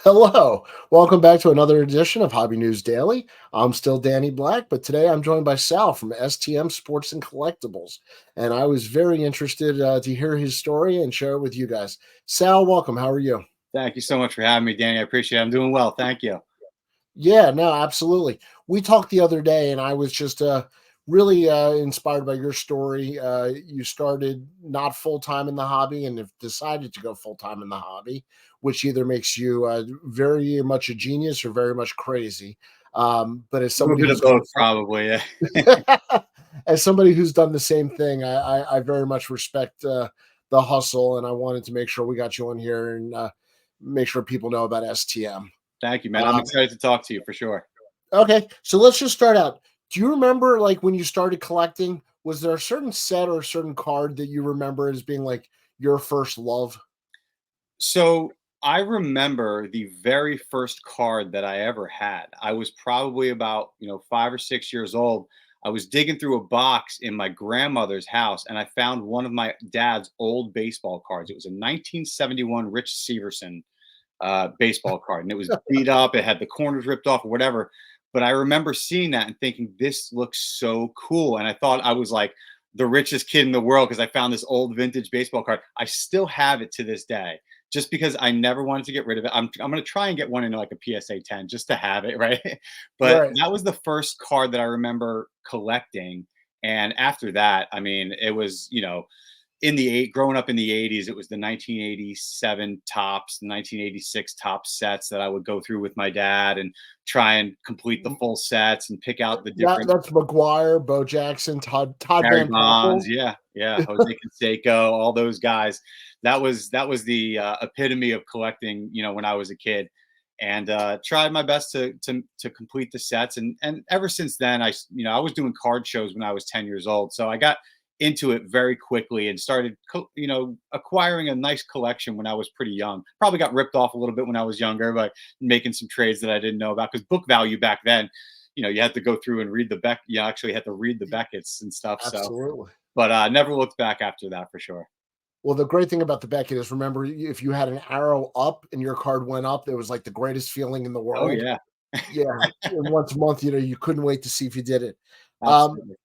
Hello, welcome back to another edition of Hobby News Daily. I'm still Danny Black, but today I'm joined by Sal from STM Sports and Collectibles. And I was very interested to hear his story and share it with you guys. Sal, welcome. How are you? Thank you so much for having me, Danny. I appreciate it. I'm doing well. Thank you. Yeah, no, absolutely. We talked the other day, and I was just really inspired by your story. You started not full time in the hobby and have decided to go full time in the hobby, which either makes you very much a genius or very much crazy. But as A little somebody bit of who's both, probably. Yeah. as somebody who's done the same thing, I very much respect the hustle, and I wanted to make sure we got you on here and make sure people know about STM. Thank you, man. I'm excited to talk to you for sure. Okay, so let's just start out. Do you remember, like, when you started collecting, was there a certain set or a certain card that you remember as being like your first love? So I remember the very first card that I ever had. I was probably about 5 or 6 years old. I was digging through a box in my grandmother's house, and I found one of my dad's old baseball cards. It was a 1971 Rich Severson baseball card, and it was beat up. It had the corners ripped off or whatever. But I remember seeing that and thinking, this looks so cool. And I thought I was like the richest kid in the world because I found this old vintage baseball card. I still have it to this day, just because I never wanted to get rid of it. I'm going to try and get one in like a PSA 10 just to have it, right? But Right. that was the first card that I remember collecting. And after that, I mean, it was, growing up in the 80s, it was the 1987 tops, 1986 top sets that I would go through with my dad and try and complete the full sets and pick out the different That's McGuire, Bo Jackson, Todd Barry Van Bonds. Poppel. Yeah, yeah, Jose Canseco, all those guys. That was the epitome of collecting, when I was a kid, and tried my best to complete the sets. And ever since then, I was doing card shows when I was 10 years old, so I got into it very quickly and started acquiring a nice collection when I was pretty young. Probably got ripped off a little bit when I was younger, but making some trades that I didn't know about, because book value back then, you had to go through and read the you actually had to read the Beckett's and stuff. So, Absolutely. but never looked back after that for sure. Well, the great thing about the Beckett is, remember, if you had an arrow up and your card went up, it was like the greatest feeling in the Oh world. yeah, Yeah, and once a month, you couldn't wait to see if you did it. Um, absolutely.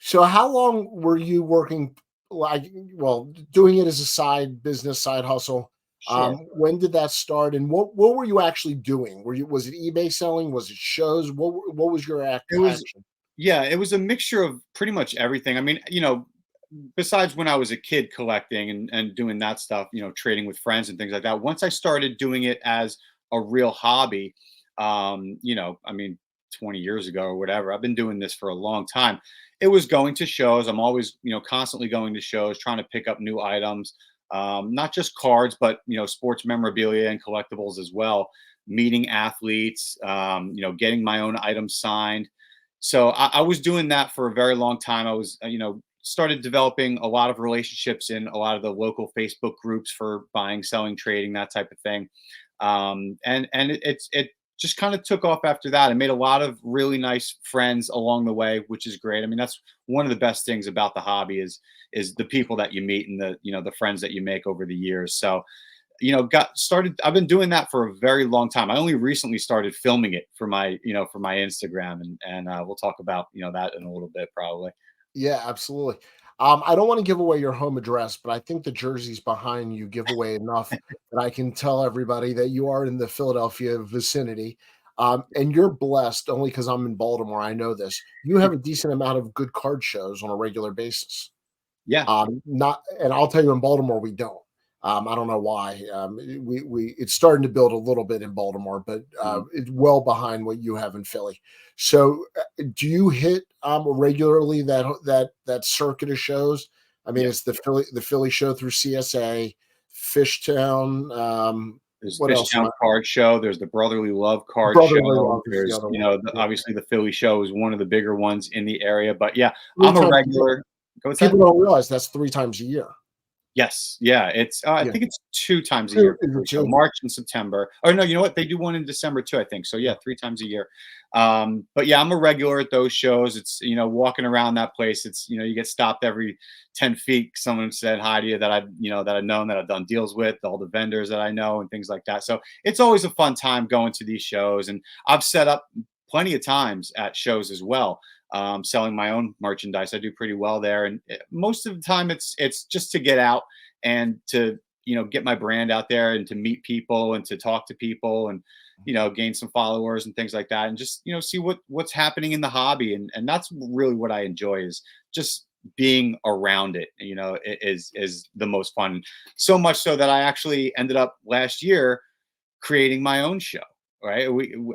So how long were you working, like, well, doing it as a side business, side hustle? Sure. When did that start, and what were you actually doing? Was it eBay selling? Was it shows? What was your It was action? Yeah, it was a mixture of pretty much everything. I mean, besides when I was a kid collecting and doing that stuff, trading with friends and things like that. Once I started doing it as a real hobby, I mean, 20 years ago or whatever, I've been doing this for a long time. It was going to shows. I'm always, constantly going to shows, trying to pick up new items, not just cards, but, sports memorabilia and collectibles as well, meeting athletes, getting my own items signed. So I was doing that for a very long time. I was, started developing a lot of relationships in a lot of the local Facebook groups for buying, selling, trading, that type of thing. And it just kind of took off after that. I made a lot of really nice friends along the way, which is great. I mean, that's one of the best things about the hobby is the people that you meet and the friends that you make over the years. So got started. I've been doing that for a very long time. I only recently started filming it for my Instagram, and we'll talk about that in a little bit probably. Yeah, absolutely. I don't want to give away your home address, but I think the jerseys behind you give away enough that I can tell everybody that you are in the Philadelphia vicinity. And you're blessed only because I'm in Baltimore. I know this. You have a decent amount of good card shows on a regular basis. Yeah. Not, and I'll tell you, in Baltimore we don't. I don't know why. We it's starting to build a little bit in Baltimore, but Mhm. it's well behind what you have in Philly. So, do you hit regularly that circuit of shows? I mean, Yeah. it's the Philly show through CSA, Fishtown. There's What else am Fishtown I? Card Show. There's the Brotherly Love Card Brotherly Show. Love is the There's, other one. Yeah. obviously the Philly Show is one of the bigger ones in the area. But yeah, Three I'm a times a year. regular. Go what's that? People don't realize that's 3 times a year. Yes, yeah, it's I Yeah. think it's 2 times a Two year, is it so 2? March and September. Or no, you know what? They do one in December too, I think. So yeah, 3 times a year. But yeah, I'm a regular at those shows. It's, walking around that place, it's, you get stopped every 10 feet. Someone said hi to you that I've known, that I've done deals with, all the vendors that I know and things like that. So it's always a fun time going to these shows, and I've set up plenty of times at shows as well, selling my own merchandise. I do pretty well there, and most of the time it's just to get out and to get my brand out there and to meet people and to talk to people and gain some followers and things like that, and just see what's happening in the hobby, and that's really what I enjoy, is just being around it. Is the most fun. So much so that I actually ended up last year creating my own show. Right,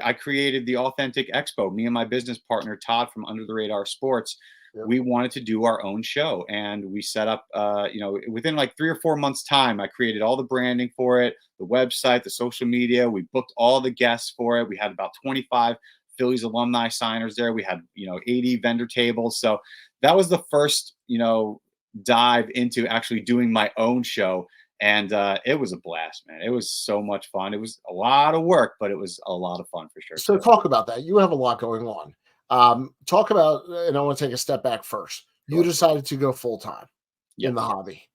I created the Authentic Expo. Me and my business partner Todd from Under the Radar Sports, Yep. we wanted to do our own show, and we set up. Within like 3 or 4 months' time, I created all the branding for it, the website, the social media. We booked all the guests for it. We had about 25 Phillies alumni signers there. We had 80 vendor tables. So that was the first dive into actually doing my own show, and it was a blast, man. It was so much fun. It was a lot of work, but it was a lot of fun for sure So too. talk about that. You have a lot going on. Talk about, and I want to take a step back first. You Sure. decided to go full time in the Yes. hobby.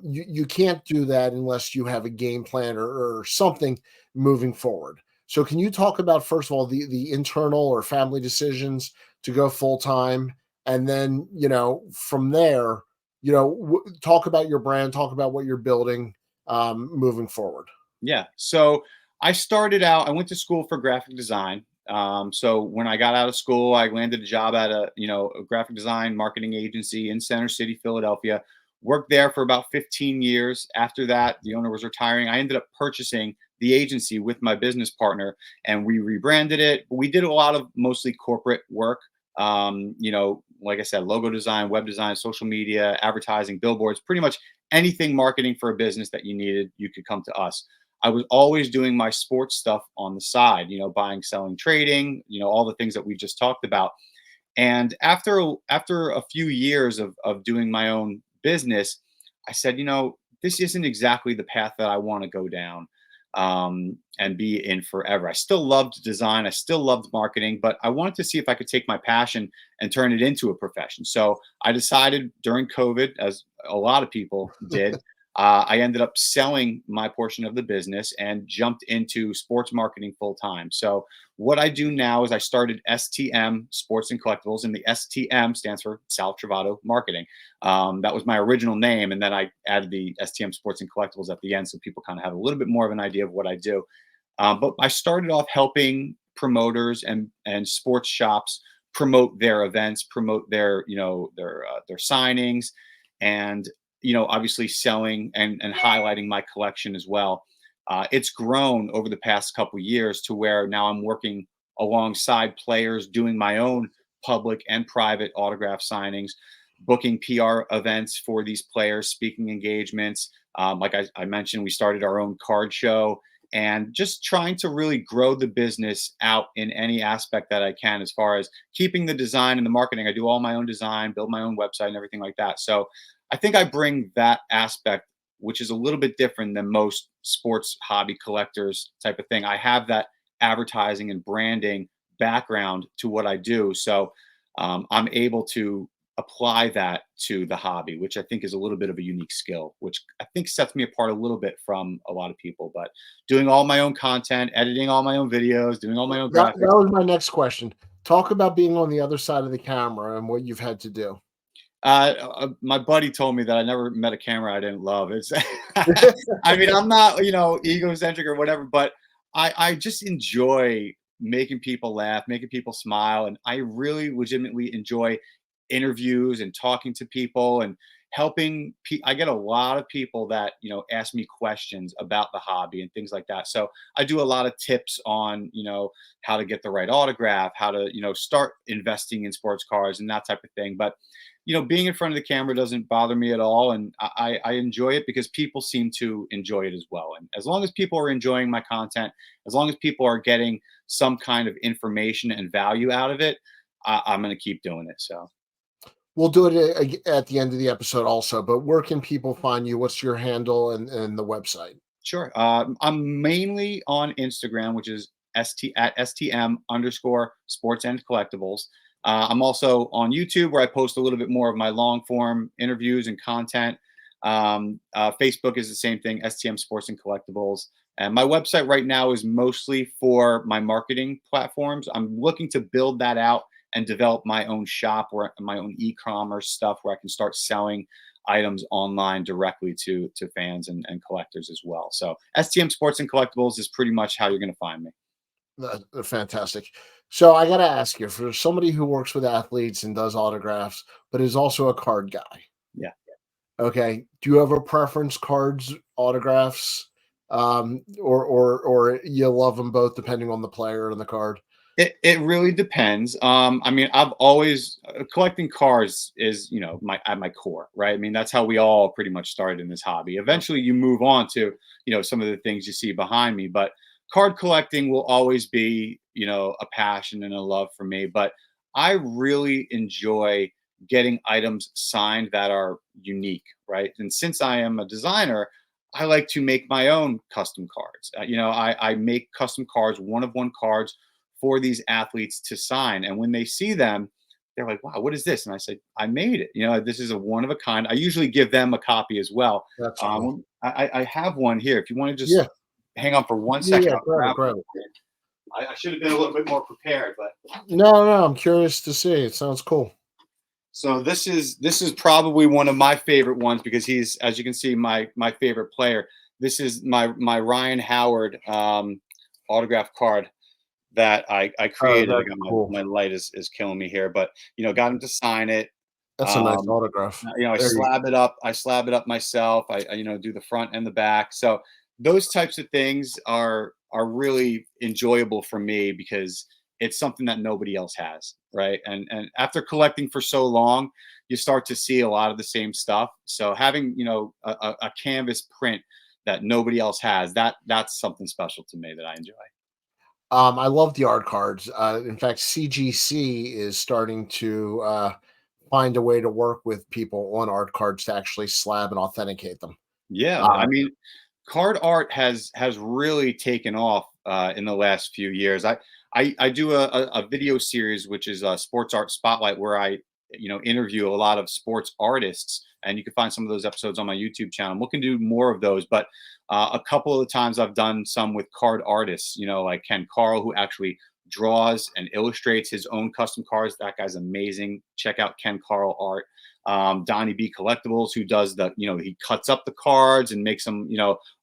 You can't do that unless you have a game plan or something moving forward. So can you talk about, first of all, the internal or family decisions to go full time, and then from there, talk about your brand, talk about what you're building moving forward. Yeah. So I started out. I went to school for graphic design. So when I got out of school, I landed a job at a graphic design marketing agency in Center City, Philadelphia. Worked there for about 15 years. After that, the owner was retiring. I ended up purchasing the agency with my business partner, and we rebranded it. We did a lot of mostly corporate work. Like I said, logo design, web design, social media, advertising, billboards, pretty much anything marketing for a business that you needed, you could come to us. I was always doing my sports stuff on the side, buying, selling, trading, all the things that we just talked about. And after a few years of doing my own business, I said, this isn't exactly the path that I want to go down, and be in forever. I still loved design, I still loved marketing, but I wanted to see if I could take my passion and turn it into a profession. So I decided during COVID, as a lot of people did, I ended up selling my portion of the business and jumped into sports marketing full time. So what I do now is I started STM Sports and Collectibles, and the STM stands for Sal Travato Marketing. That was my original name, and then I added the STM Sports and Collectibles at the end, so people kind of have a little bit more of an idea of what I do. But I started off helping promoters and sports shops promote their events, promote their signings, and obviously selling and highlighting my collection as well. It's grown over the past couple years to where now I'm working alongside players, doing my own public and private autograph signings, booking PR events for these players, speaking engagements. Like I mentioned, we started our own card show, and just trying to really grow the business out in any aspect that I can, as far as keeping the design and the marketing. I do all my own design, build my own website and everything like that. So I think I bring that aspect, which is a little bit different than most sports hobby collectors type of thing. I have that advertising and branding background to what I do. So I'm able to apply that to the hobby, which I think is a little bit of a unique skill, which I think sets me apart a little bit from a lot of people. But doing all my own content, editing all my own videos, doing all my own That graphics. was my next question. Talk about being on the other side of the camera and what you've had to do. My buddy told me that I never met a camera I didn't love. It's, I mean, I'm not, egocentric or whatever, but I just enjoy making people laugh, making people smile. And I really legitimately enjoy interviews and talking to people and helping. I get a lot of people that, ask me questions about the hobby and things like that. So I do a lot of tips on, how to get the right autograph, how to, start investing in sports cars and that type of thing. But being in front of the camera doesn't bother me at all, and I enjoy it because people seem to enjoy it as well. And as long as people are enjoying my content, as long as people are getting some kind of information and value out of it, I'm going to keep doing it. So We'll do it at the end of the episode also, but where can people find you? What's your handle and the website? Sure. I'm mainly on Instagram, which is at STM underscore sports and collectibles. I'm also on YouTube where I post a little bit more of my long form interviews and content. Facebook is the same thing, STM sports and collectibles. And my website right now is mostly for my marketing platforms. I'm looking to build that out and develop my own shop or my own e-commerce stuff where I can start selling items online directly to fans and collectors as well. So STM Sports and Collectibles is pretty much how you're going to find me. Fantastic. So I got to ask you, for somebody who works with athletes and does autographs, but is also a card guy. Yeah. Okay. Do you have a preference, cards, autographs, or you love them both depending on the player and the card? It really depends. I mean, I've always collecting cars is my at my core, right? I mean, that's how we all pretty much started in this hobby. Eventually, you move on to some of the things you see behind me, but card collecting will always be a passion and a love for me. But I really enjoy getting items signed that are unique, right? And since I am a designer, I like to make my own custom cards. I make custom cards, one of one cards for these athletes to sign. And when they see them, they're like, wow, what is this? And I said, I made it. This is a one of a kind. I usually give them a copy as well. That's cool. I have one here. If you want to just Yeah. hang on for one Yeah. second, Yeah. I'll Grab it. grab Grab one. it. I should have been a little bit more prepared, but No, no. I'm curious to see. It sounds cool. so this is probably one of my favorite ones because he's, as you can see, my favorite player. This is my Ryan Howard autograph card that I Oh, created. I that's got cool. my light is killing me here, but got him to sign it. That's a nice Um, autograph. I There you slab it up. I slab it up myself. I do the front and the back. So those types of things are really enjoyable for me because it's something that nobody else has, right? And after collecting for so long, you start to see a lot of the same stuff. So having a canvas print that nobody else has, that's something special to me that I enjoy. I love the art cards. In fact, CGC is starting to find a way to work with people on art cards to actually slab and authenticate them. Yeah, I Uh, mean, card art has really taken off in the last few years. I do a video series which is a sports art spotlight where I interview a lot of sports artists, and you can find some of those episodes on my YouTube channel. We can do more of those, but a couple of the times I've done some with card artists, like Ken Carl, who actually draws and illustrates his own custom cards. That guy's amazing. Check out Ken Carl art. Donnie B Collectibles, who does he cuts up the cards and makes them,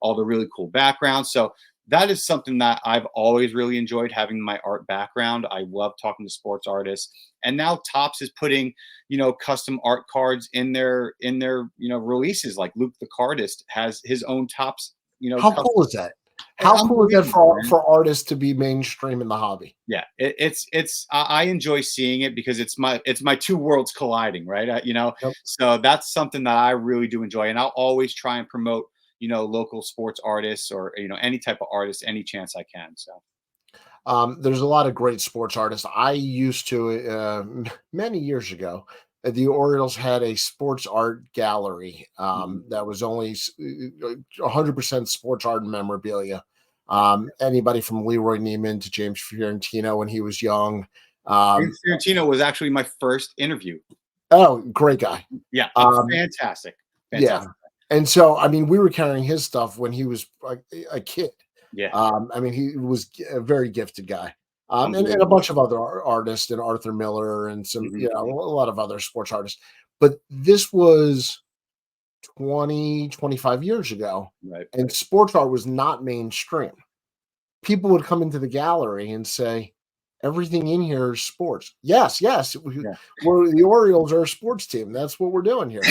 all the really cool backgrounds. So that is something that I've always really enjoyed, having my art background. I love talking to sports artists. And now Topps is putting, custom art cards in their releases. Like Luke the Cardist has his own Topps, how custom. cool is that? How cool is that Unbelievable, man. for artists to be mainstream in the hobby? Yeah, it's I enjoy seeing it because it's my two worlds colliding, right? Yep. So that's something that I really do enjoy, and I'll always try and promote local sports artists or any type of artist any chance I can. So There's a lot of great sports artists. I used to many years ago. The Orioles had a sports art gallery mhm. that was only 100% sports art and memorabilia. Anybody from Leroy Neiman to James Fiorentino when he was young. James Um, Fiorentino was actually my first interview. oh, great guy. Yeah, Um, fantastic, yeah. fantastic. And so, I mean, we were carrying his stuff when he was a kid. Yeah, I mean, he was a very gifted guy. And a unbelievable. bunch of other artists and Arthur Miller and some, Hmm. a lot of other sports artists. But this was 20, 25 years ago, Right. and sports art was not mainstream. People would come into the gallery and say, everything in here is sports. Yes, yes. Yeah. We're the Orioles are a sports team. That's what we're doing here.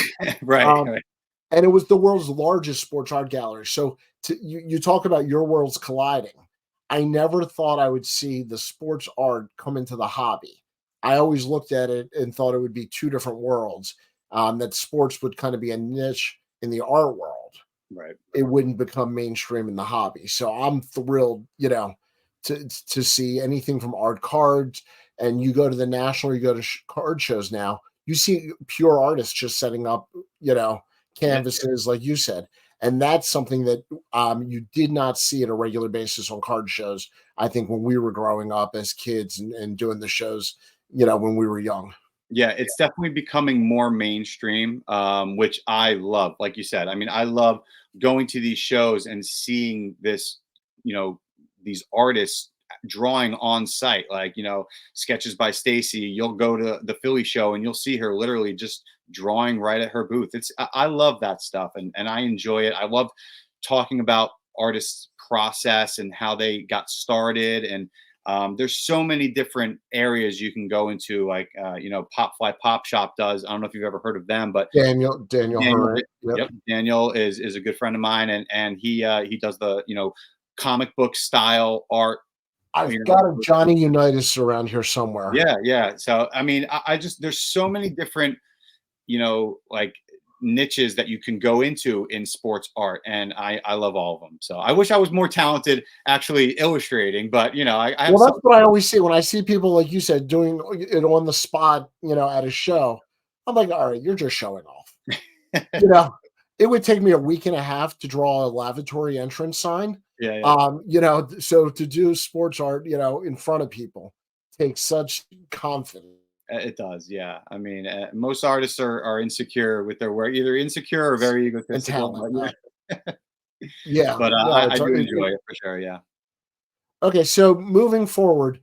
Right. Um, Right. and it was the world's largest sports art gallery. So you talk about your worlds colliding. I never thought I would see the sports art come into the hobby. I always looked at it and thought it would be two different worlds. That sports would kind of be a niche in the art world. Right. It wouldn't become mainstream in the hobby. So I'm thrilled, to see anything from art cards. And you go to the national, you go to card shows now. you see pure artists just setting up, you know, Yeah. canvases like you said. And that's something that you did not see at a regular basis on card shows. I think when we were growing up as kids and doing the shows, you know, when we were young. Yeah, it's definitely becoming more mainstream, which I love. Like you said, I mean, I love going to these shows and seeing this, you know, these artists drawing on site, like, you know, sketches by Stacy. You'll go to the Philly show and you'll see her literally just drawing right at her booth. I love that stuff, and I enjoy it. I love talking about artists' process and how they got started, and there's so many different areas you can go into, like you know, Pop Fly Pop Shop does. I don't know if you've ever heard of them, but Daniel Daniel, Hurren. Yep. yep, Daniel is a good friend of mine, and he does the, you know, comic book style art. I've You got a know, Johnny Unitas around here somewhere. yeah, yeah. So I mean, I just there's so many different, you know, like niches that you can go into in sports art, and I love all of them. So I wish I was more talented actually illustrating, but you know, I have Well, some. that's what I always see when I see people like you said doing it on the spot, you know, at a show. I'm like, all right, you're just showing off. You know, it would take me a week and a half to draw a lavatory entrance sign. Yeah, yeah. You know, so to do sports art, you know, in front of people takes such confidence It does, yeah. I mean, most artists are insecure with their work, either insecure or very and egotistical. talent. But yeah, Yeah, but no, I it's do enjoy it for sure. Yeah. okay. So moving forward,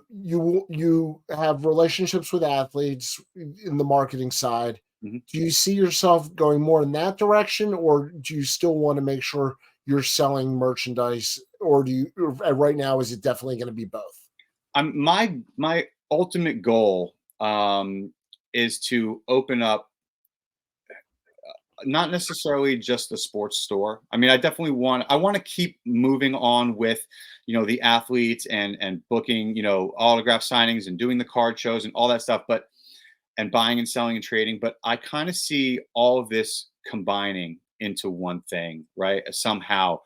you have relationships with athletes in the marketing side. Mhm. Do you see yourself going more in that direction, or do you still want to make sure you're selling merchandise, or do you right now is it definitely going to be both? My ultimate goal is to open up not necessarily just the sports store. I mean, I want to keep moving on with, you know, the athletes and booking, you know, autograph signings and doing the card shows and all that stuff, but and buying and selling and trading, but I kind of see all of this combining into one thing, right? Somehow,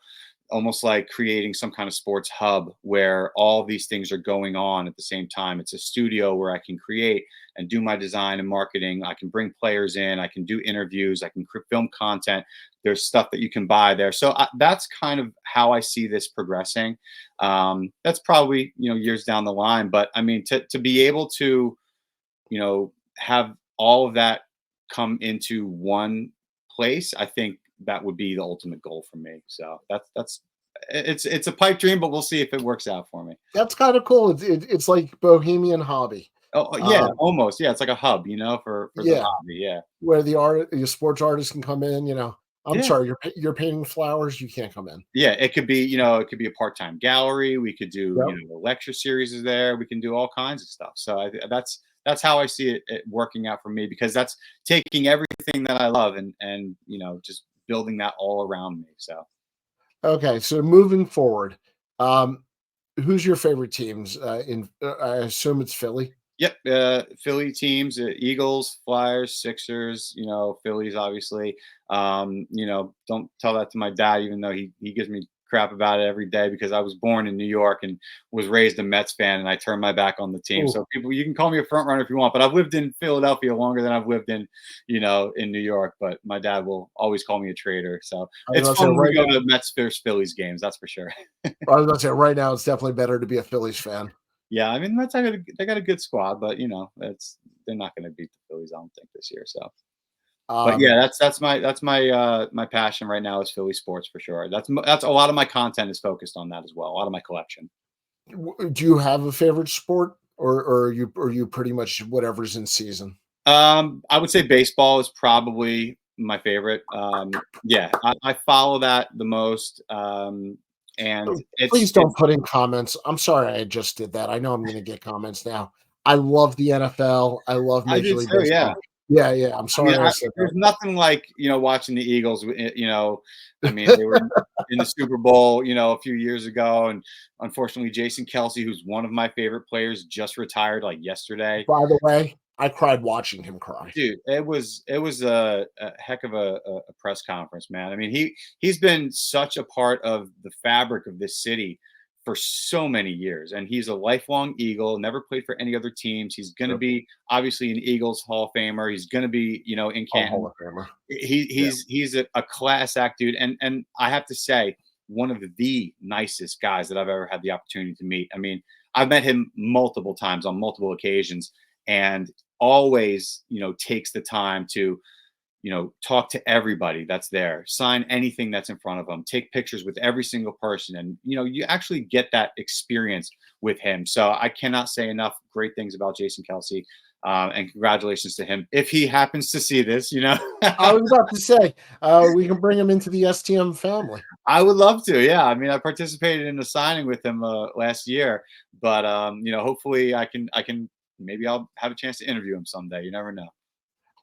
almost like creating some kind of sports hub where all these things are going on at the same time. It's a studio where I can create and do my design and marketing. I can bring players in, I can do interviews, I can film content. There's stuff that you can buy there. So that's kind of how I see this progressing. That's probably, you know, years down the line, but I mean, to be able to, you know, have all of that come into one place, I think that would be the ultimate goal for me. So that's it's a pipe dream, but we'll see if it works out for me. That's kind of cool. It's like bohemian hobby. Yeah, Um, almost. Yeah, it's like a hub, you know, for the yeah, hobby. Yeah, where the sports artist can come in. You know, I'm yeah, sorry, you're painting flowers. You can't come in. yeah. It could be, you know, it could be a part-time gallery. We could do, Yep. you know, lecture series is there. We can do all kinds of stuff. So that's how I see it working out for me, because that's taking everything that I love and you know, just building that all around me. So. Okay, so moving forward, um, who's your favorite teams? I assume it's Philly. Yep, Philly teams, Eagles, Flyers, Sixers, you know, Phillies obviously. You know, don't tell that to my dad, even though he gives me crap about it every day, because I was born in New York and was raised a Mets fan, and I turned my back on the team. Ooh, So people, you can call me a front runner if you want, but I've lived in Philadelphia longer than I've lived in, you know, in New York. But my dad will always call me a traitor. So I was it's about to say fun when we right go now. to Mets versus Phillies games, that's for sure. I was about to say right now. It's definitely better to be a Phillies fan. Yeah, I mean, Mets they got a good squad, but you know, that's they're not going to beat the Phillies, I don't think, this year. So, but yeah, Um, that's my my passion right now is Philly sports for sure. That's a lot of my content is focused on that as well. A lot of my collection. do you have a favorite sport, or are you pretty much whatever's in season? I would say baseball is probably my favorite. Yeah, I follow that the most, and Please it's don't put in comments. I'm sorry I just did that. I know I'm going to get comments now. I love the NFL. I love I Major do League too. Yeah. Baseball. Yeah, yeah. I'm I mean, sorry I said that. there's nothing like, you know, watching the Eagles. You know, I mean, they were in the Super Bowl, you know, a few years ago, and unfortunately, Jason Kelsey, who's one of my favorite players, just retired like yesterday. By the way, I cried watching him cry. Dude, it was a heck of a press conference, man. I mean, he's been such a part of the fabric of this city for so many years, and he's a lifelong Eagle. Never played for any other teams. He's going to Yep. be obviously an Eagles Hall of Famer. He's going to be, in Oh, Hall Canton. of Famer. Yeah, He's a class act dude, and I have to say, one of the nicest guys that I've ever had the opportunity to meet. I mean, I've met him multiple times on multiple occasions, and always, takes the time to, talk to everybody that's there, sign anything that's in front of him, take pictures with every single person. And, you actually get that experience with him. So I cannot say enough great things about Jason Kelsey. And congratulations to him if he happens to see this. I was about to say we can bring him into the STM family. I would love to. Yeah. I mean, I participated in the signing with him last year, but, hopefully I can, maybe I'll have a chance to interview him someday. You never know.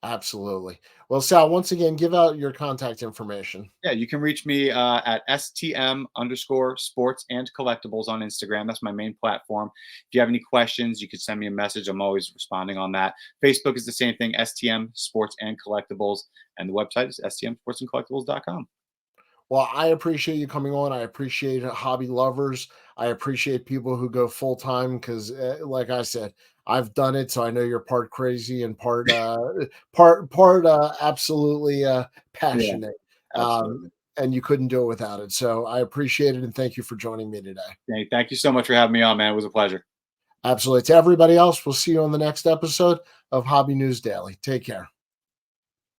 Absolutely. Well, Sal, once again, give out your contact information. Yeah, you can reach me at STM_sports and collectibles on Instagram. That's my main platform. If you have any questions, you can send me a message. I'm always responding on that. Facebook is the same thing, STM Sports and Collectibles. And the website is stmsportsandcollectibles.com. Well, I appreciate you coming on. I appreciate hobby lovers. I appreciate people who go full time because, like I said, I've done it, so I know you're part crazy and part absolutely Yeah, passionate. Um, absolutely. and you couldn't do it without it. So I appreciate it and thank you for joining me today. Hey, thank you so much for having me on, man. It was a pleasure. Absolutely. To everybody else, we'll see you on the next episode of Hobby News Daily. Take care.